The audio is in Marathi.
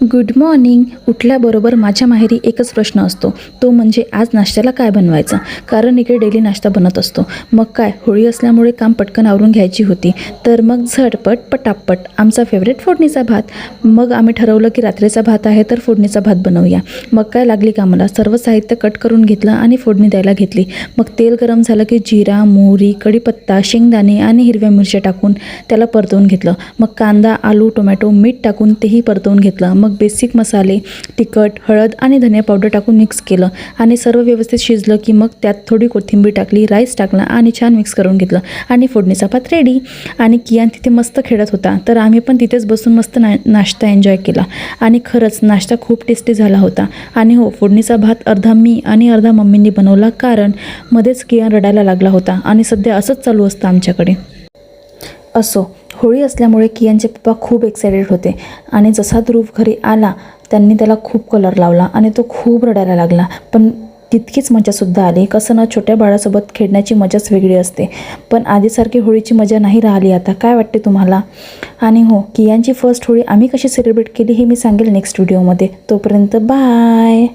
Good morning. उठल्याबरोबर माझ्या माहेरी एकच प्रश्न असतो, तो म्हणजे आज नाश्त्याला काय बनवायचं. कारण इकडे डेली नाश्ता बनत असतो. मग काय, होळी असल्यामुळे काम पटकन आवरून घ्यायची होती, तर मग झटपट पटापट आमचा फेवरेट फोडणीचा भात. मग आम्ही ठरवलं की रात्रीचा भात आहे तर फोडणीचा भात बनवूया. मग काय लागली कामाला, सर्व साहित्य कट करून घेतलं आणि फोडणी द्यायला घेतली. मग तेल गरम झालं की जिरा, मोहरी, कढीपत्ता, शेंगदाणे आणि हिरव्या मिरच्या टाकून त्याला परतवून घेतलं. मग कांदा, आलू, टोमॅटो, मीठ टाकून तेही परतवून घेतलं. मग बेसिक मसाले, तिखट, हळद आणि धनिया पावडर टाकून मिक्स केलं आणि सर्व व्यवस्थित शिजलं की मग त्यात थोडी कोथिंबीर टाकली, राईस टाकला आणि छान मिक्स करून घेतलं आणि फोडणीचा भात रेडी. आणि कियान तिथे मस्त खेळत होता, तर आम्ही पण तिथेच बसून मस्त नाश्ता एन्जॉय केला. आणि खरंच नाश्ता खूप टेस्टी झाला होता. आणि हो, फोडणीचा भात अर्धा मी आणि अर्धा मम्मींनी बनवला, कारण मध्येच कियान रडायला लागला होता आणि सध्या असंच चालू असतं आमच्याकडे. असो, होळी असल्यामुळे कियानचे पप्पा खूप एक्सायटेड होते आणि जसा ध्रुव घरी आला त्यांनी त्याला खूप कलर लावला आणि तो खूप रडायला लागला. पण तितकीच मजासुद्धा आली. कसं ना, छोट्या बाळासोबत खेळण्याची मजाच वेगळी असते. पण आधीसारखी होळीची मजा नाही राहिली आता. काय वाटते तुम्हाला? आणि हो, कियानची फर्स्ट होळी आम्ही कशी सेलिब्रेट केली हे मी सांगेल नेक्स्ट व्हिडिओमध्ये. तोपर्यंत बाय.